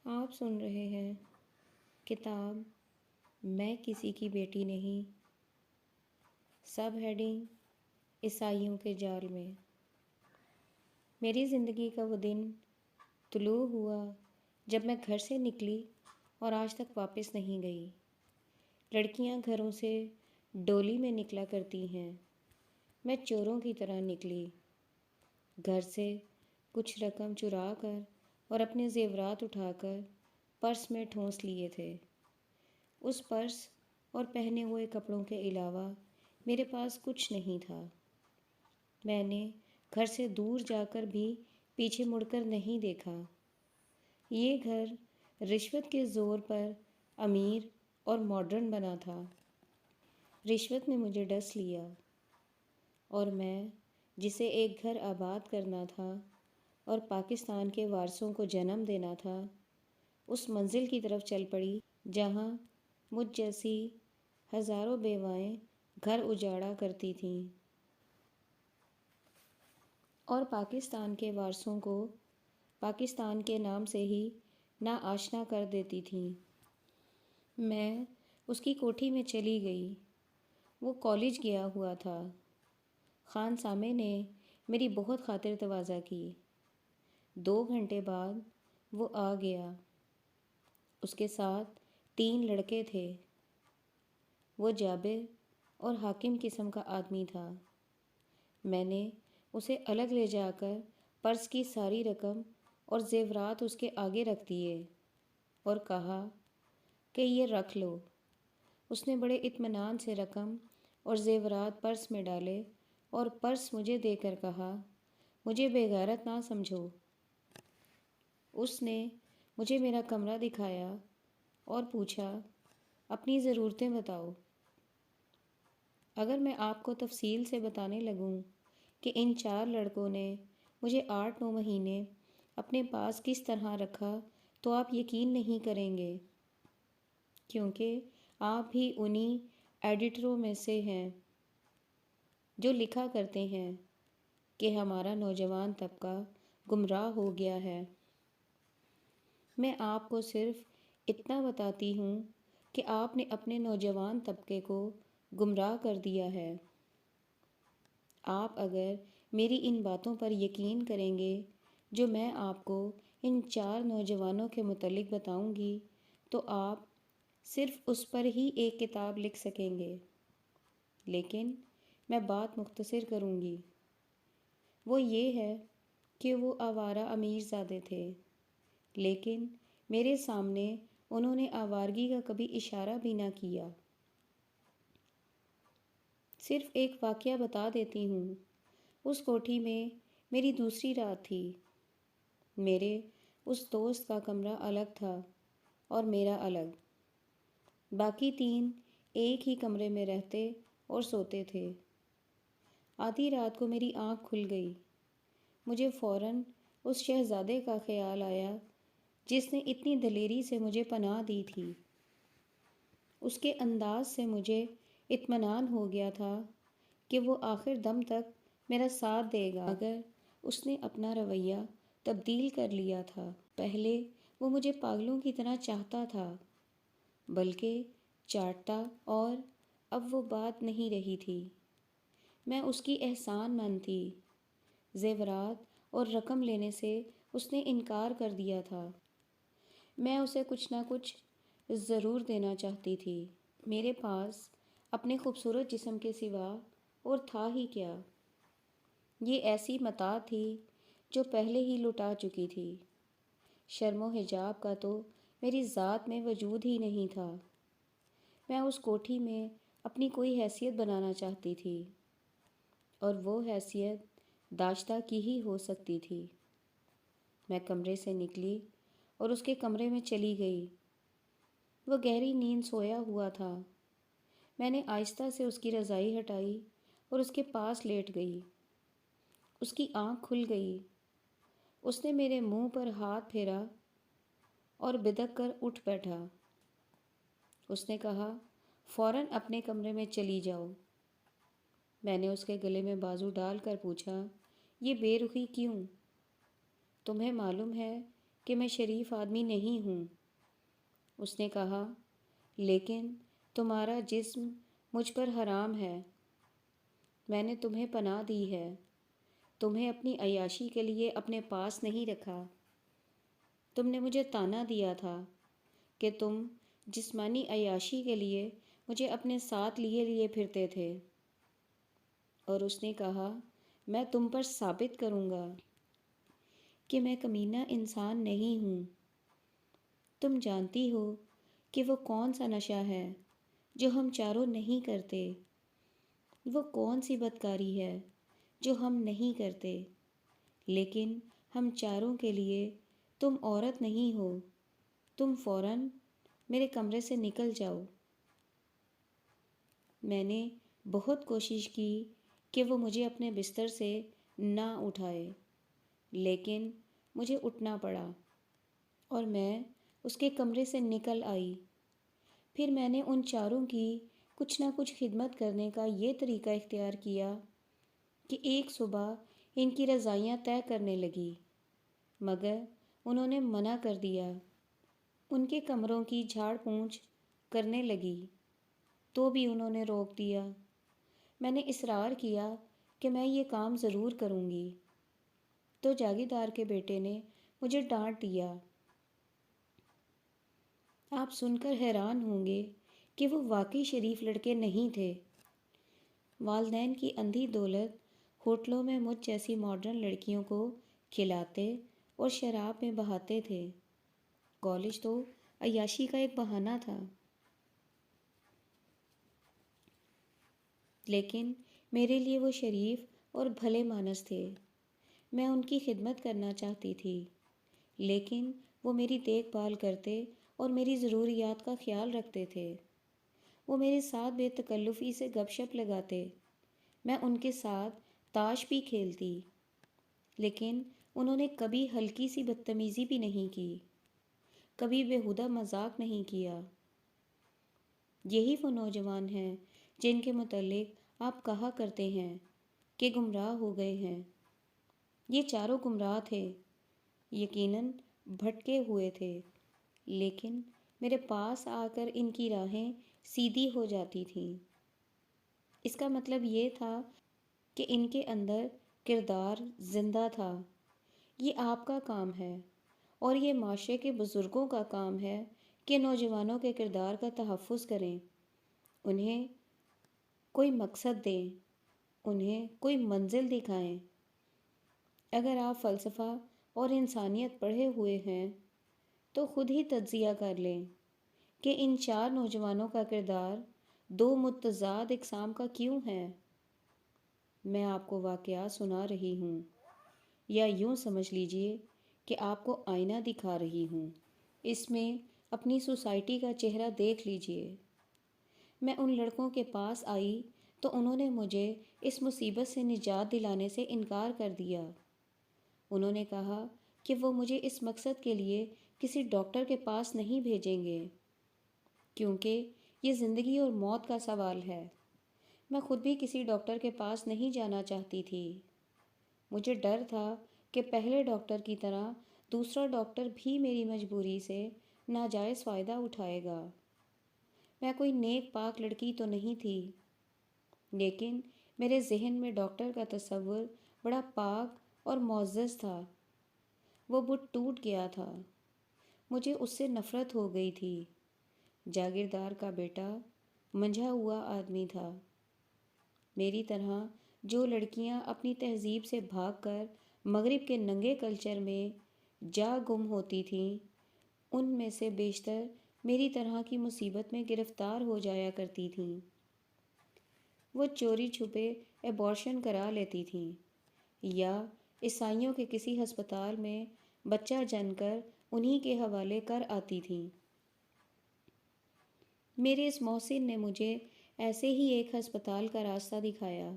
آپ سن رہے ہیں کتاب میں کسی کی بیٹی نہیں، سب ہیڈنگ عیسائیوں کے جال میں۔ میری زندگی کا وہ دن طلوع ہوا جب میں گھر سے نکلی اور آج تک واپس نہیں گئی۔ لڑکیاں گھروں سے ڈولی میں نکلا کرتی ہیں، میں چوروں کی طرح نکلی، گھر سے کچھ رقم چرا کر اور اپنے زیورات اٹھا کر پرس میں ٹھونس لیے تھے۔ اس پرس اور پہنے ہوئے کپڑوں کے علاوہ میرے پاس کچھ نہیں تھا۔ میں نے گھر سے دور جا کر بھی پیچھے مڑ کر نہیں دیکھا۔ یہ گھر رشوت کے زور پر امیر اور ماڈرن بنا تھا۔ رشوت نے مجھے ڈس لیا اور میں جسے ایک گھر آباد کرنا تھا اور پاکستان کے وارثوں کو جنم دینا تھا، اس منزل کی طرف چل پڑی جہاں مجھ جیسی ہزاروں بیوائیں گھر اجاڑا کرتی تھیں اور پاکستان کے وارثوں کو پاکستان کے نام سے ہی ناآشنا کر دیتی تھیں۔ میں اس کی کوٹھی میں چلی گئی۔ وہ کالج گیا ہوا تھا۔ خان سامے نے میری بہت خاطر تواضع کی۔ 2 گھنٹے بعد وہ آ گیا۔ اس کے ساتھ 3 لڑکے تھے۔ وہ جابر اور حاکم قسم کا آدمی تھا۔ میں نے اسے الگ لے جا کر پرس کی ساری رقم اور زیورات اس کے آگے رکھ دیے اور کہا کہ یہ رکھ لو۔ اس نے بڑے اطمینان سے رقم اور زیورات پرس میں ڈالے اور پرس مجھے دے کر کہا، مجھے بے غیرت نہ سمجھو۔ اس نے مجھے میرا کمرہ دکھایا اور پوچھا، اپنی ضرورتیں بتاؤ۔ اگر میں آپ کو تفصیل سے بتانے لگوں کہ ان 4 لڑکوں نے مجھے 8-9 مہینے اپنے پاس کس طرح رکھا تو آپ یقین نہیں کریں گے، کیونکہ آپ بھی انہی ایڈیٹروں میں سے ہیں جو لکھا کرتے ہیں کہ ہمارا نوجوان طبقہ گمراہ ہو گیا ہے۔ میں آپ کو صرف اتنا بتاتی ہوں کہ آپ نے اپنے نوجوان طبقے کو گمراہ کر دیا ہے۔ آپ اگر میری ان باتوں پر یقین کریں گے جو میں آپ کو ان 4 نوجوانوں کے متعلق بتاؤں گی تو آپ صرف اس پر ہی ایک کتاب لکھ سکیں گے، لیکن میں بات مختصر کروں گی۔ وہ یہ ہے کہ وہ آوارہ امیر زادے تھے، لیکن میرے سامنے انہوں نے آوارگی کا کبھی اشارہ بھی نہ کیا۔ صرف ایک واقعہ بتا دیتی ہوں۔ اس کوٹھی میں میری دوسری رات تھی۔ میرے اس دوست کا کمرہ الگ تھا اور میرا الگ۔ باقی 3 ایک ہی کمرے میں رہتے اور سوتے تھے۔ آدھی رات کو میری آنکھ کھل گئی۔ مجھے فوراً اس شہزادے کا خیال آیا جس نے اتنی دلیری سے مجھے پناہ دی تھی۔ اس کے انداز سے مجھے اطمینان ہو گیا تھا کہ وہ آخر دم تک میرا ساتھ دے گا، مگر اس نے اپنا رویہ تبدیل کر لیا تھا۔ پہلے وہ مجھے پاگلوں کی طرح چاہتا تھا، بلکہ چاٹتا، اور اب وہ بات نہیں رہی تھی۔ میں اس کی احسان مند تھی۔ زیورات اور رقم لینے سے اس نے انکار کر دیا تھا۔ میں اسے کچھ نہ کچھ ضرور دینا چاہتی تھی۔ میرے پاس اپنے خوبصورت جسم کے سوا اور تھا ہی کیا۔ یہ ایسی متاع تھی جو پہلے ہی لٹا چکی تھی۔ شرم و حجاب کا تو میری ذات میں وجود ہی نہیں تھا۔ میں اس کوٹھی میں اپنی کوئی حیثیت بنانا چاہتی تھی، اور وہ حیثیت داشتہ کی ہی ہو سکتی تھی۔ میں کمرے سے نکلی اور اس کے کمرے میں چلی گئی۔ وہ گہری نیند سویا ہوا تھا۔ میں نے آہستہ سے اس کی رضائی ہٹائی اور اس کے پاس لیٹ گئی۔ اس کی آنکھ کھل گئی۔ اس نے میرے منہ پر ہاتھ پھیرا اور بدک کر اٹھ بیٹھا۔ اس نے کہا، فوراً اپنے کمرے میں چلی جاؤ۔ میں نے اس کے گلے میں بازو ڈال کر پوچھا، یہ بے رخی کیوں؟ تمہیں معلوم ہے کہ میں شریف آدمی نہیں ہوں۔ اس نے کہا، لیکن تمہارا جسم مجھ پر حرام ہے۔ میں نے تمہیں پناہ دی ہے، تمہیں اپنی عیاشی کے لیے اپنے پاس نہیں رکھا۔ تم نے مجھے طعنہ دیا تھا کہ تم جسمانی عیاشی کے لیے مجھے اپنے ساتھ لیے لیے پھرتے تھے، اور اس نے کہا، میں تم پر ثابت کروں گا کہ میں کمینہ انسان نہیں ہوں۔ تم جانتی ہو کہ وہ کون سا نشہ ہے جو ہم چاروں نہیں کرتے، وہ کون سی بدکاری ہے جو ہم نہیں کرتے، لیکن ہم چاروں کے لیے تم عورت نہیں ہو۔ تم فوراً میرے کمرے سے نکل جاؤ۔ میں نے بہت کوشش کی کہ وہ مجھے اپنے بستر سے نہ اٹھائے، لیکن مجھے اٹھنا پڑا اور میں اس کے کمرے سے نکل آئی۔ پھر میں نے ان چاروں کی کچھ نہ کچھ خدمت کرنے کا یہ طریقہ اختیار کیا کہ ایک صبح ان کی رضائیاں طے کرنے لگی، مگر انہوں نے منع کر دیا۔ ان کے کمروں کی جھاڑ پونچھ کرنے لگی تو بھی انہوں نے روک دیا۔ میں نے اصرار کیا کہ میں یہ کام ضرور کروں گی، تو جاگیردار کے بیٹے نے مجھے ڈانٹ دیا۔ آپ سن کر حیران ہوں گے کہ وہ واقعی شریف لڑکے نہیں تھے۔ والدین کی اندھی دولت ہوٹلوں میں مجھ جیسی ماڈرن لڑکیوں کو کھلاتے اور شراب میں بہاتے تھے۔ کالج تو عیاشی کا ایک بہانہ تھا، لیکن میرے لیے وہ شریف اور بھلے مانس تھے۔ میں ان کی خدمت کرنا چاہتی تھی، لیکن وہ میری دیکھ بھال کرتے اور میری ضروریات کا خیال رکھتے تھے۔ وہ میرے ساتھ بے تکلفی سے گپ شپ لگاتے، میں ان کے ساتھ تاش بھی کھیلتی، لیکن انہوں نے کبھی ہلکی سی بدتمیزی بھی نہیں کی، کبھی بیہودہ مذاق نہیں کیا۔ یہی وہ نوجوان ہیں جن کے متعلق آپ کہا کرتے ہیں کہ گمراہ ہو گئے ہیں۔ یہ چاروں گمراہ تھے، یقیناً بھٹکے ہوئے تھے، لیکن میرے پاس آ کر ان کی راہیں سیدھی ہو جاتی تھیں۔ اس کا مطلب یہ تھا کہ ان کے اندر کردار زندہ تھا۔ یہ آپ کا کام ہے اور یہ معاشرے کے بزرگوں کا کام ہے کہ نوجوانوں کے کردار کا تحفظ کریں، انہیں کوئی مقصد دیں، انہیں کوئی منزل دکھائیں۔ اگر آپ فلسفہ اور انسانیت پڑھے ہوئے ہیں تو خود ہی تجزیہ کر لیں کہ ان چار نوجوانوں کا کردار دو متضاد اقسام کا کیوں ہے۔ میں آپ کو واقعات سنا رہی ہوں، یا یوں سمجھ لیجئے کہ آپ کو آئینہ دکھا رہی ہوں۔ اس میں اپنی سوسائٹی کا چہرہ دیکھ لیجئے۔ میں ان لڑکوں کے پاس آئی تو انہوں نے مجھے اس مصیبت سے نجات دلانے سے انکار کر دیا۔ انہوں نے کہا کہ وہ مجھے اس مقصد کے لیے کسی ڈاکٹر کے پاس نہیں بھیجیں گے، کیونکہ یہ زندگی اور موت کا سوال ہے۔ میں خود بھی کسی ڈاکٹر کے پاس نہیں جانا چاہتی تھی۔ مجھے ڈر تھا کہ پہلے ڈاکٹر کی طرح دوسرا ڈاکٹر بھی میری مجبوری سے ناجائز فائدہ اٹھائے گا۔ میں کوئی نیک پاک لڑکی تو نہیں تھی، لیکن میرے ذہن میں ڈاکٹر کا تصور بڑا پاک اور معزز تھا۔ وہ بت ٹوٹ گیا تھا، مجھے اس سے نفرت ہو گئی تھی۔ جاگیردار کا بیٹا منجھا ہوا آدمی تھا۔ میری طرح جو لڑکیاں اپنی تہذیب سے بھاگ کر مغرب کے ننگے کلچر میں جا گم ہوتی تھیں، ان میں سے بیشتر میری طرح کی مصیبت میں گرفتار ہو جایا کرتی تھیں۔ وہ چوری چھپے ایبارشن کرا لیتی تھیں، یا عیسائیوں کے کسی ہسپتال میں بچہ جن کر انہی کے حوالے کر آتی تھیں۔ میرے اس محسن نے مجھے ایسے ہی ایک ہسپتال کا راستہ دکھایا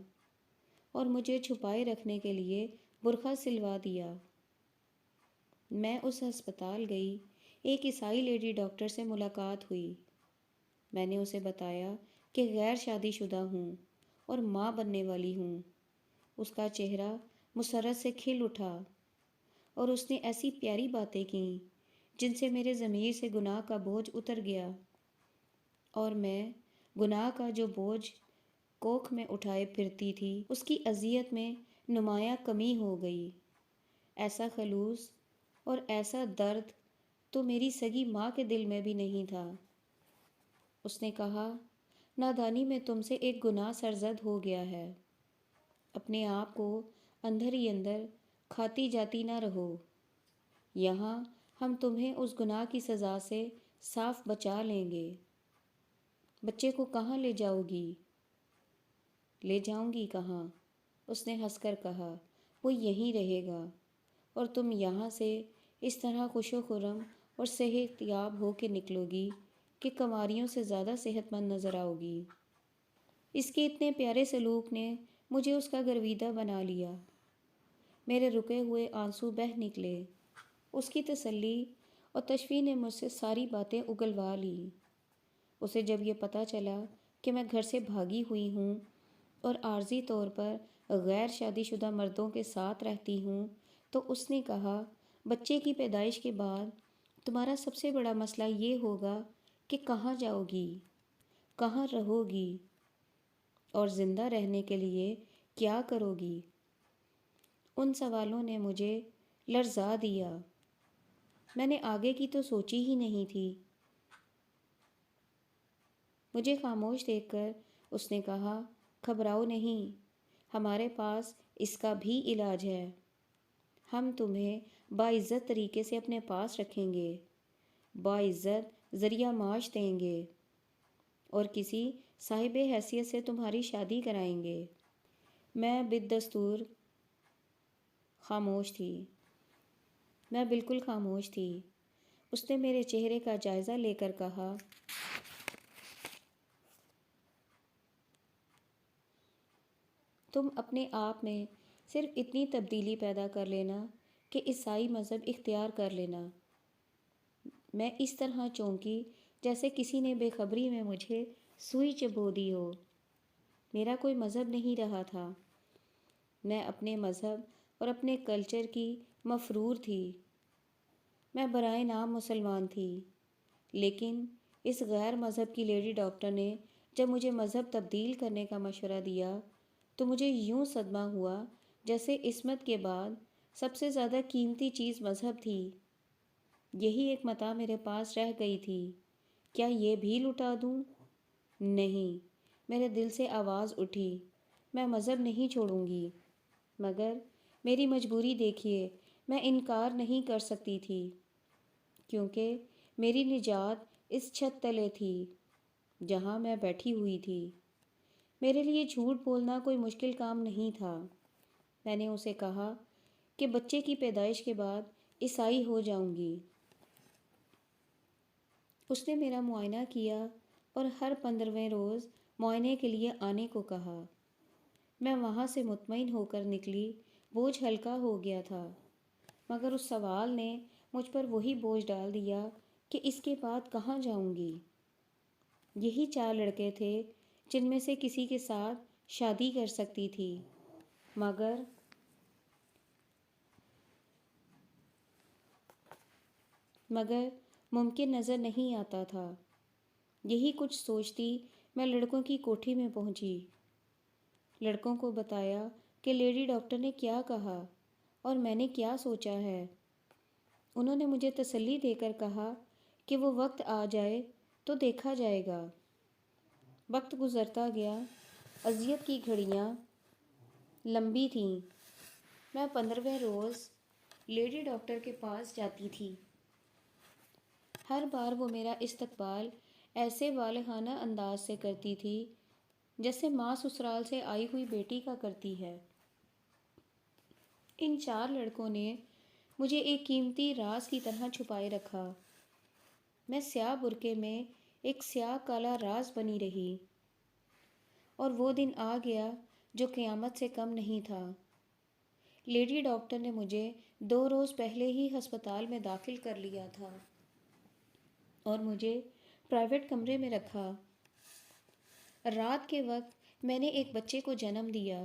اور مجھے چھپائے رکھنے کے لیے برقع سلوا دیا۔ میں اس ہسپتال گئی، ایک عیسائی لیڈی ڈاکٹر سے ملاقات ہوئی۔ میں نے اسے بتایا کہ غیر شادی شدہ ہوں اور ماں بننے والی ہوں۔ اس کا چہرہ مسرت سے کھل اٹھا اور اس نے ایسی پیاری باتیں کیں جن سے میرے ضمیر سے گناہ کا بوجھ اتر گیا، اور میں گناہ کا جو بوجھ کوکھ میں اٹھائے پھرتی تھی اس کی اذیت میں نمایاں کمی ہو گئی۔ ایسا خلوص اور ایسا درد تو میری سگی ماں کے دل میں بھی نہیں تھا۔ اس نے کہا، نادانی میں تم سے ایک گناہ سرزد ہو گیا ہے، اپنے آپ کو اندر ہی اندر کھاتی جاتی نہ رہو، یہاں ہم تمہیں اس گناہ کی سزا سے صاف بچا لیں گے۔ بچے کو کہاں لے جاؤ گی؟ لے جاؤں گی کہاں؟ اس نے ہنس کر کہا، وہ یہیں رہے گا، اور تم یہاں سے اس طرح خوش و خرم اور صحت یاب ہو کے نکلو گی کہ کنواریوں سے زیادہ صحت مند نظر آؤ گی۔ اس کے اتنے پیارے سلوک نے مجھے اس کا گرویدہ بنا لیا۔ میرے رکے ہوئے آنسو بہہ نکلے۔ اس کی تسلی اور تشفی نے مجھ سے ساری باتیں اگلوا لیں۔ اسے جب یہ پتہ چلا کہ میں گھر سے بھاگی ہوئی ہوں اور عارضی طور پر غیر شادی شدہ مردوں کے ساتھ رہتی ہوں، تو اس نے کہا، بچے کی پیدائش کے بعد تمہارا سب سے بڑا مسئلہ یہ ہوگا کہ کہاں جاؤ گی، کہاں رہو گی، اور زندہ رہنے کے لیے کیا کرو گی۔ ان سوالوں نے مجھے لرزا دیا۔ میں نے آگے کی تو سوچی ہی نہیں تھی۔ مجھے خاموش دیکھ کر اس نے کہا، گھبراؤ نہیں، ہمارے پاس اس کا بھی علاج ہے۔ ہم تمہیں باعزت طریقے سے اپنے پاس رکھیں گے، باعزت ذریعہ معاش دیں گے، اور کسی صاحب حیثیت سے تمہاری شادی کرائیں گے۔ میں بدستور خاموش تھی۔ میں بالکل خاموش تھی۔ اس نے میرے چہرے کا جائزہ لے کر کہا، تم اپنے آپ میں صرف اتنی تبدیلی پیدا کر لینا کہ عیسائی مذہب اختیار کر لینا۔ میں اس طرح چونکی جیسے کسی نے بے خبری میں مجھے سوئی چبو دی ہو۔ میرا کوئی مذہب نہیں رہا تھا۔ میں اپنے مذہب اور اپنے کلچر کی مفرور تھی۔ میں برائے نام مسلمان تھی، لیکن اس غیر مذہب کی لیڈی ڈاکٹر نے جب مجھے مذہب تبدیل کرنے کا مشورہ دیا تو مجھے یوں صدمہ ہوا جیسے عصمت کے بعد سب سے زیادہ قیمتی چیز مذہب تھی۔ یہی ایک متاع میرے پاس رہ گئی تھی۔ کیا یہ بھی لٹا دوں؟ نہیں، میرے دل سے آواز اٹھی، میں مذہب نہیں چھوڑوں گی۔ مگر میری مجبوری دیکھیے، میں انکار نہیں کر سکتی تھی، کیونکہ میری نجات اس چھت تلے تھی جہاں میں بیٹھی ہوئی تھی۔ میرے لیے جھوٹ بولنا کوئی مشکل کام نہیں تھا۔ میں نے اسے کہا کہ بچے کی پیدائش کے بعد عیسائی ہو جاؤں گی۔ اس نے میرا معائنہ کیا اور ہر 15ویں روز معائنے کے لیے آنے کو کہا۔ میں وہاں سے مطمئن ہو کر نکلی، بوجھ ہلکا ہو گیا تھا، مگر اس سوال نے مجھ پر وہی بوجھ ڈال دیا کہ اس کے بعد کہاں جاؤں گی۔ یہی 4 لڑکے تھے جن میں سے کسی کے ساتھ شادی کر سکتی تھی، مگر ممکن نظر نہیں آتا تھا۔ یہی کچھ سوچتی میں لڑکوں کی کوٹھی میں پہنچی۔ لڑکوں کو بتایا کہ لیڈی ڈاکٹر نے کیا کہا اور میں نے کیا سوچا ہے۔ انہوں نے مجھے تسلی دے کر کہا کہ وہ وقت آ جائے تو دیکھا جائے گا۔ وقت گزرتا گیا، اذیت کی گھڑیاں لمبی تھیں۔ میں 15ویں روز لیڈی ڈاکٹر کے پاس جاتی تھی۔ ہر بار وہ میرا استقبال ایسے والہانہ انداز سے کرتی تھی جیسے ماں سسرال سے آئی ہوئی بیٹی کا کرتی ہے۔ ان 4 لڑکوں نے مجھے ایک قیمتی راز کی طرح چھپائے رکھا۔ میں سیاہ برقعے میں ایک سیاہ کالا راز بنی رہی، اور وہ دن آ گیا جو قیامت سے کم نہیں تھا۔ لیڈی ڈاکٹر نے مجھے 2 روز پہلے ہی ہسپتال میں داخل کر لیا تھا اور مجھے پرائیویٹ کمرے میں رکھا۔ رات کے وقت میں نے ایک بچے کو جنم دیا۔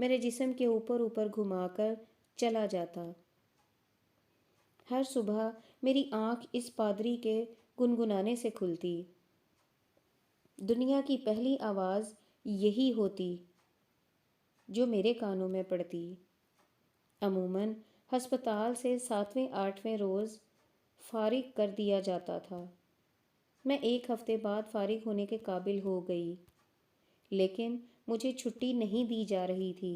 میرے جسم کے اوپر اوپر گھما کر چلا جاتا۔ ہر صبح میری آنکھ اس پادری کے گنگنانے سے کھلتی۔ دنیا کی پہلی آواز یہی ہوتی جو میرے کانوں میں پڑتی۔ عموماً ہسپتال سے 7ویں 8ویں روز فارغ کر دیا جاتا تھا۔ میں 1 ہفتے بعد فارغ ہونے کے قابل ہو گئی، لیکن مجھے چھٹی نہیں دی جا رہی تھی۔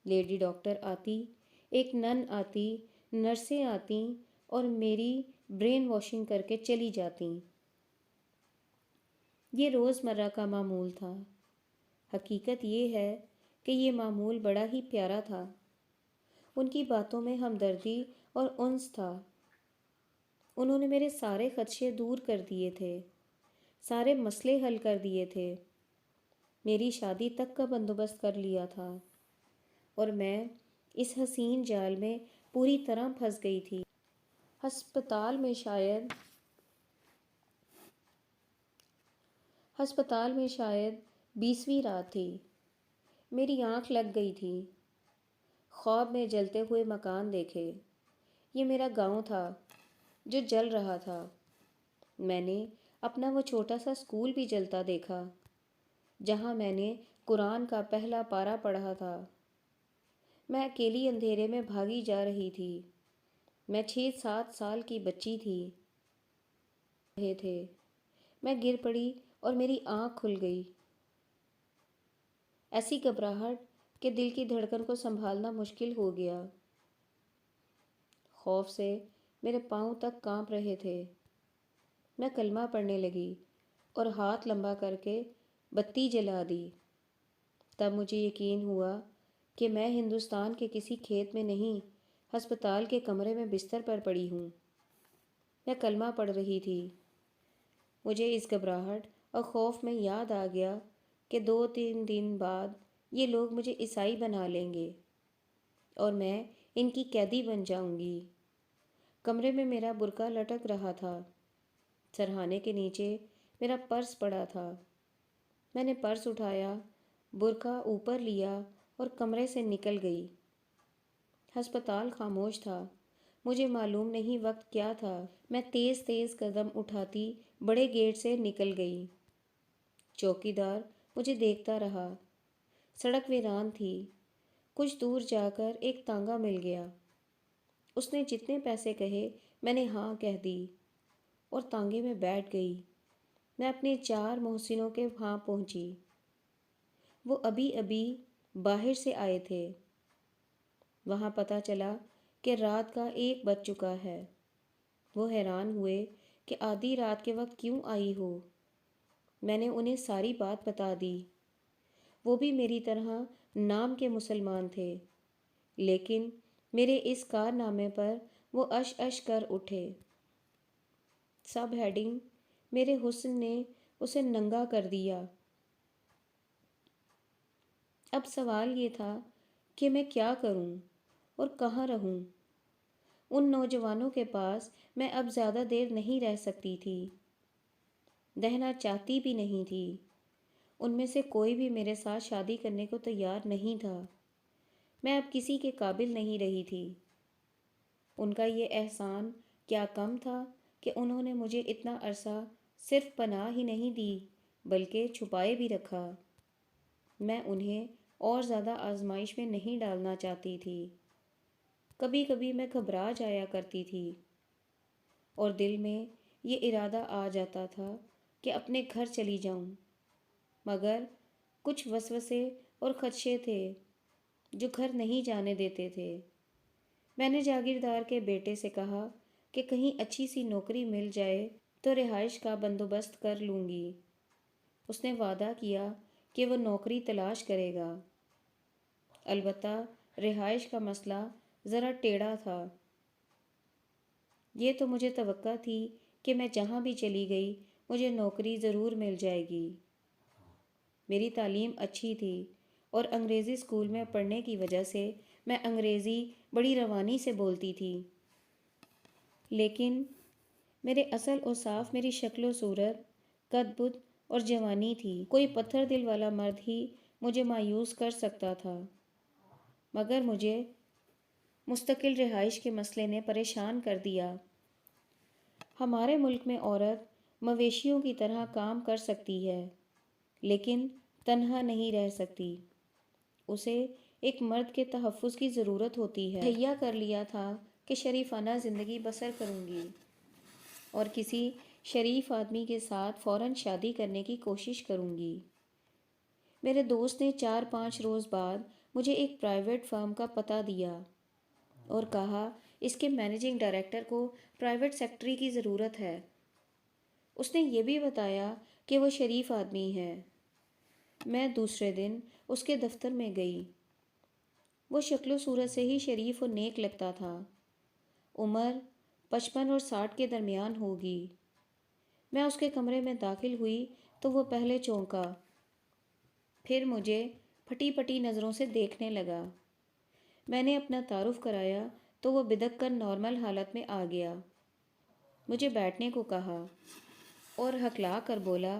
لیڈی ڈاکٹر آتی، ایک نن آتی، نرسیں آتیں اور میری برین واشنگ کر کے چلی جاتیں۔ یہ روزمرہ کا معمول تھا۔ حقیقت یہ ہے کہ یہ معمول بڑا ہی پیارا تھا۔ ان کی باتوں میں ہمدردی اور انس تھا۔ انہوں نے میرے سارے خدشے دور کر دیے تھے، سارے مسئلے حل کر دیے تھے، میری شادی تک کا بندوبست کر لیا تھا، اور میں اس حسین جال میں پوری طرح پھنس گئی تھی۔ ہسپتال میں شاید 20ویں رات تھی۔ میری آنکھ لگ گئی تھی۔ خواب میں جلتے ہوئے مکان دیکھے۔ یہ میرا گاؤں تھا جو جل رہا تھا۔ میں نے اپنا وہ چھوٹا سا اسکول بھی جلتا دیکھا جہاں میں نے قرآن کا پہلا پارہ پڑھا تھا۔ میں اکیلی اندھیرے میں بھاگی جا رہی تھی۔ میں 6-7 سال کی بچی تھی۔ میں گر پڑی اور میری آنکھ کھل گئی۔ ایسی گھبراہٹ کہ دل کی دھڑکن کو سنبھالنا مشکل ہو گیا۔ خوف سے میرے پاؤں تک کانپ رہے تھے۔ میں کلمہ پڑھنے لگی اور ہاتھ لمبا کر کے بتی جلا دی۔ تب مجھے یقین ہوا کہ میں ہندوستان کے کسی کھیت میں نہیں، ہسپتال کے کمرے میں بستر پر پڑی ہوں۔ میں کلمہ پڑھ رہی تھی۔ مجھے اس گھبراہٹ اور خوف میں یاد آ گیا کہ 2-3 دن بعد یہ لوگ مجھے عیسائی بنا لیں گے اور میں ان کی قیدی بن جاؤں گی۔ کمرے میں میرا برقع لٹک رہا تھا۔ سرہانے کے نیچے میرا پرس پڑا تھا۔ میں نے پرس اٹھایا، برقع اوپر لیا اور کمرے سے نکل گئی۔ ہسپتال خاموش تھا۔ مجھے معلوم نہیں وقت کیا تھا۔ میں تیز تیز قدم اٹھاتی بڑے گیٹ سے نکل گئی۔ چوکیدار مجھے دیکھتا رہا۔ سڑک ویران تھی۔ کچھ دور جا کر ایک تانگا مل گیا۔ اس نے جتنے پیسے کہے میں نے ہاں کہہ دی اور تانگے میں بیٹھ گئی۔ میں اپنے 4 محسنوں کے ہاں پہنچی۔ وہ ابھی ابھی باہر سے آئے تھے۔ وہاں پتہ چلا کہ رات کا 1 بج چکا ہے۔ وہ حیران ہوئے کہ آدھی رات کے وقت کیوں آئی ہو۔ میں نے انہیں ساری بات بتا دی۔ وہ بھی میری طرح نام کے مسلمان تھے، لیکن میرے اس کارنامے پر وہ اش اش کر اٹھے۔ سب ہیڈنگ: میرے حسن نے اسے ننگا کر دیا۔ اب سوال یہ تھا کہ میں کیا کروں اور کہاں رہوں۔ ان نوجوانوں کے پاس میں اب زیادہ دیر نہیں رہ سکتی تھی، رہنا چاہتی بھی نہیں تھی۔ ان میں سے کوئی بھی میرے ساتھ شادی کرنے کو تیار نہیں تھا۔ میں اب کسی کے قابل نہیں رہی تھی۔ ان کا یہ احسان کیا کم تھا کہ انہوں نے مجھے اتنا عرصہ صرف پناہ ہی نہیں دی بلکہ چھپائے بھی رکھا۔ میں انہیں اور زیادہ آزمائش میں نہیں ڈالنا چاہتی تھی۔ کبھی کبھی میں گھبرا جایا کرتی تھی اور دل میں یہ ارادہ آ جاتا تھا کہ اپنے گھر چلی جاؤں، مگر کچھ وسوسے اور خدشے تھے جو گھر نہیں جانے دیتے تھے۔ میں نے جاگیردار کے بیٹے سے کہا کہ کہیں اچھی سی نوکری مل جائے تو رہائش کا بندوبست کر لوں گی۔ اس نے وعدہ کیا کہ وہ نوکری تلاش کرے گا۔ البتہ رہائش کا مسئلہ ذرا ٹیڑھا تھا۔ یہ تو مجھے توقع تھی کہ میں جہاں بھی چلی گئی مجھے نوکری ضرور مل جائے گی۔ میری تعلیم اچھی تھی اور انگریزی اسکول میں پڑھنے کی وجہ سے میں انگریزی بڑی روانی سے بولتی تھی، لیکن میرے اصل اوصاف میری شکل و صورت، قد بد اور جوانی تھی۔ کوئی پتھر دل والا مرد ہی مجھے مایوس کر سکتا تھا، مگر مجھے مستقل رہائش کے مسئلے نے پریشان کر دیا۔ ہمارے ملک میں عورت مویشیوں کی طرح کام کر سکتی ہے، لیکن تنہا نہیں رہ سکتی۔ اسے ایک مرد کے تحفظ کی ضرورت ہوتی ہے۔ تہیہ کر لیا تھا کہ شریفانہ زندگی بسر کروں گی اور کسی شریف آدمی کے ساتھ فوراً شادی کرنے کی کوشش کروں گی۔ میرے دوست نے 4-5 روز بعد مجھے ایک پرائیویٹ فرم کا پتہ دیا اور کہا اس کے مینیجنگ ڈائریکٹر کو پرائیویٹ سیکرٹری کی ضرورت ہے۔ اس نے یہ بھی بتایا کہ وہ شریف آدمی ہے۔ میں دوسرے دن اس کے دفتر میں گئی۔ وہ شکل و صورت سے ہی شریف و نیک لگتا تھا۔ عمر 55 اور 60 کے درمیان ہوگی۔ میں اس کے کمرے میں داخل ہوئی تو وہ پہلے چونکا، پھر مجھے پھٹی پھٹی نظروں سے دیکھنے لگا۔ میں نے اپنا تعارف کرایا تو وہ بدک کر نارمل حالت میں آ گیا۔ مجھے بیٹھنے کو کہا اور ہکلا کر بولا،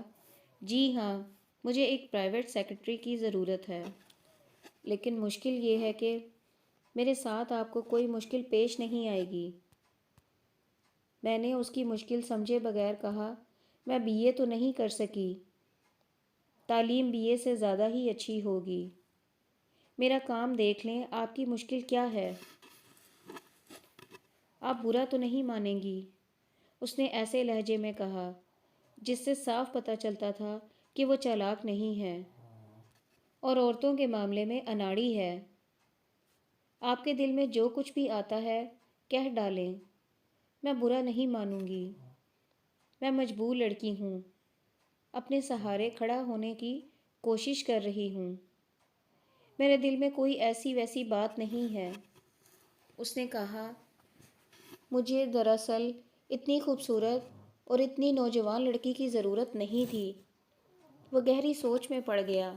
جی ہاں، مجھے ایک پرائیویٹ سیکرٹری کی ضرورت ہے، لیکن مشکل یہ ہے کہ میرے ساتھ آپ کو کوئی مشکل پیش نہیں آئے گی۔ میں نے اس کی مشکل سمجھے بغیر کہا، میں بی اے تو نہیں کر سکی، تعلیم بی اے سے زیادہ ہی اچھی ہوگی۔ میرا کام دیکھ لیں، آپ کی مشکل کیا ہے؟ آپ برا تو نہیں مانیں گی؟ اس نے ایسے لہجے میں کہا جس سے صاف پتہ چلتا تھا کہ وہ چالاک نہیں ہے اور عورتوں کے معاملے میں اناڑی ہے۔ آپ کے دل میں جو کچھ بھی آتا ہے کہہ ڈالیں، میں برا نہیں مانوں گی۔ میں مجبور لڑکی ہوں، اپنے سہارے کھڑا ہونے کی کوشش کر رہی ہوں۔ میرے دل میں کوئی ایسی ویسی بات نہیں ہے۔ اس نے کہا، مجھے دراصل اتنی خوبصورت اور اتنی نوجوان لڑکی کی ضرورت نہیں تھی۔ وہ گہری سوچ میں پڑ گیا۔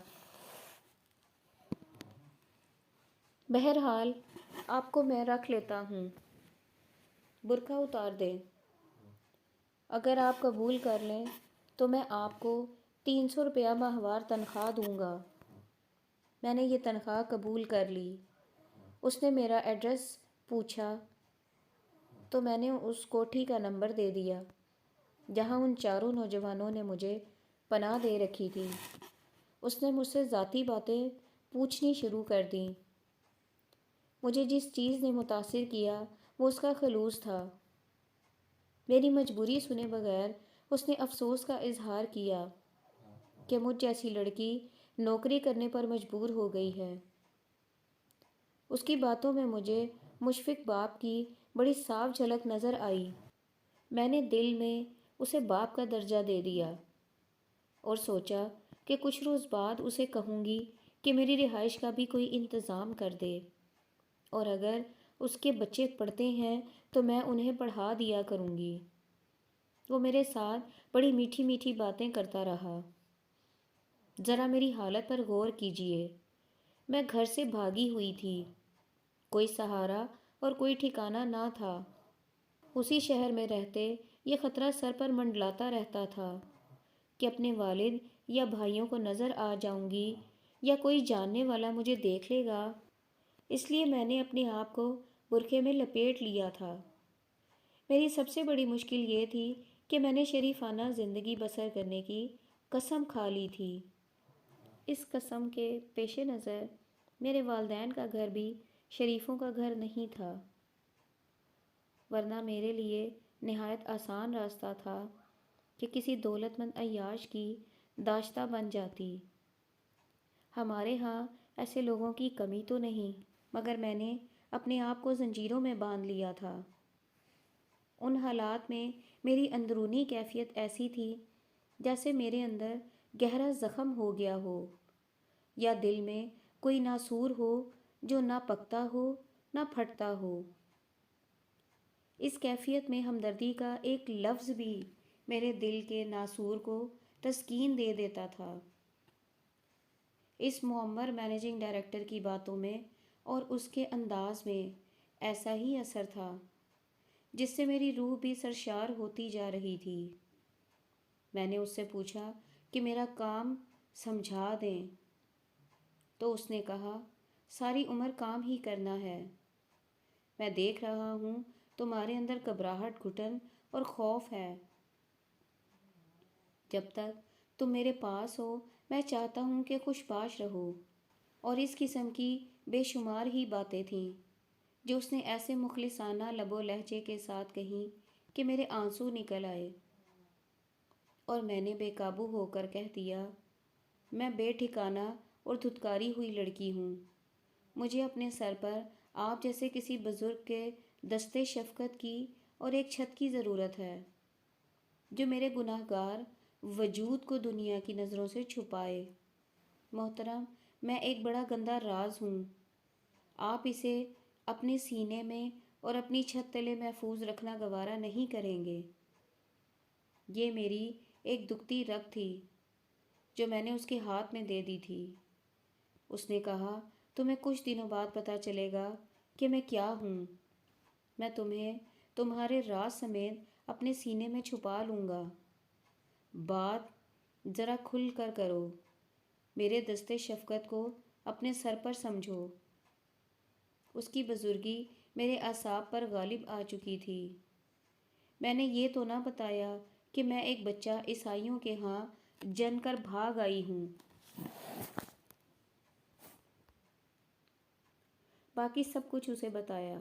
بہرحال آپ کو میں رکھ لیتا ہوں، برقع اتار دیں۔ اگر آپ قبول کر لیں تو میں آپ کو 300 روپیہ ماہوار تنخواہ دوں گا۔ میں نے یہ تنخواہ قبول کر لی۔ اس نے میرا ایڈریس پوچھا تو میں نے اس کوٹھی کا نمبر دے دیا جہاں ان چاروں نوجوانوں نے مجھے پناہ دے رکھی تھی۔ اس نے مجھ سے ذاتی باتیں پوچھنی شروع کر دیں۔ مجھے جس چیز نے متاثر کیا وہ اس کا خلوص تھا۔ میری مجبوری سنے بغیر اس نے افسوس کا اظہار کیا کہ مجھ جیسی لڑکی نوکری کرنے پر مجبور ہو گئی ہے۔ اس کی باتوں میں مجھے مشفق باپ کی بڑی صاف جھلک نظر آئی۔ میں نے دل میں اسے باپ کا درجہ دے دیا اور سوچا کہ کچھ روز بعد اسے کہوں گی کہ میری رہائش کا بھی کوئی انتظام کر دے، اور اگر اس کے بچے پڑھتے ہیں تو میں انہیں پڑھا دیا کروں گی۔ وہ میرے ساتھ بڑی میٹھی میٹھی باتیں کرتا رہا۔ ذرا میری حالت پر غور کیجیے۔ میں گھر سے بھاگی ہوئی تھی، کوئی سہارا اور کوئی ٹھکانہ نہ تھا۔ اسی شہر میں رہتے یہ خطرہ سر پر منڈلاتا رہتا تھا کہ اپنے والد یا بھائیوں کو نظر آ جاؤں گی یا کوئی جاننے والا مجھے دیکھ لے گا۔ اس لیے میں نے اپنے آپ کو برقعے میں لپیٹ لیا تھا۔ میری سب سے بڑی مشکل یہ تھی کہ میں نے شریفانہ زندگی بسر کرنے کی قسم کھا لی تھی۔ اس قسم کے پیش نظر میرے والدین کا گھر بھی شریفوں کا گھر نہیں تھا، ورنہ میرے لیے نہایت آسان راستہ تھا کہ کسی دولت مند عیاش کی داشتہ بن جاتی۔ ہمارے ہاں ایسے لوگوں کی کمی تو نہیں، مگر میں نے اپنے آپ کو زنجیروں میں باندھ لیا تھا۔ ان حالات میں میری اندرونی کیفیت ایسی تھی جیسے میرے اندر گہرا زخم ہو گیا ہو، یا دل میں کوئی ناسور ہو جو نہ پکتا ہو نہ پھٹتا ہو۔ اس کیفیت میں ہمدردی کا ایک لفظ بھی میرے دل کے ناسور کو تسکین دے دیتا تھا۔ اس معمر مینیجنگ ڈائریکٹر کی باتوں میں اور اس کے انداز میں ایسا ہی اثر تھا جس سے میری روح بھی سرشار ہوتی جا رہی تھی۔ میں نے اس سے پوچھا کہ میرا کام سمجھا دیں۔ تو اس نے کہا، ساری عمر کام ہی کرنا ہے۔ میں دیکھ رہا ہوں تمہارے اندر گھبراہٹ، گھٹن اور خوف ہے۔ جب تک تم میرے پاس ہو میں چاہتا ہوں کہ خوش باش رہو۔ اور اس قسم کی بے شمار ہی باتیں تھیں جو اس نے ایسے مخلصانہ لب و لہجے کے ساتھ کہیں کہ میرے آنسو نکل آئے، اور میں نے بے قابو ہو کر کہہ دیا، میں بے ٹھکانہ اور دھتکاری ہوئی لڑکی ہوں۔ مجھے اپنے سر پر آپ جیسے کسی بزرگ کے دستے شفقت کی اور ایک چھت کی ضرورت ہے جو میرے گناہ گار وجود کو دنیا کی نظروں سے چھپائے۔ محترم، میں ایک بڑا گندا راز ہوں۔ آپ اسے اپنے سینے میں اور اپنی چھت تلے محفوظ رکھنا گوارا نہیں کریں گے۔ یہ میری ایک دکھتی رگ تھی جو میں نے اس کے ہاتھ میں دے دی تھی۔ اس نے کہا، تمہیں کچھ دنوں بعد پتہ چلے گا کہ میں کیا ہوں۔ میں تمہیں تمہارے راز سمیت اپنے سینے میں چھپا لوں گا۔ بات ذرا کھل کر کرو۔ میرے دستے شفقت کو اپنے سر پر سمجھو۔ اس کی بزرگی میرے اعصاب پر غالب آ چکی تھی۔ میں نے یہ تو نہ بتایا کہ میں ایک بچہ عیسائیوں کے ہاں جن کر بھاگ آئی ہوں۔ باقی سب کچھ اسے بتایا۔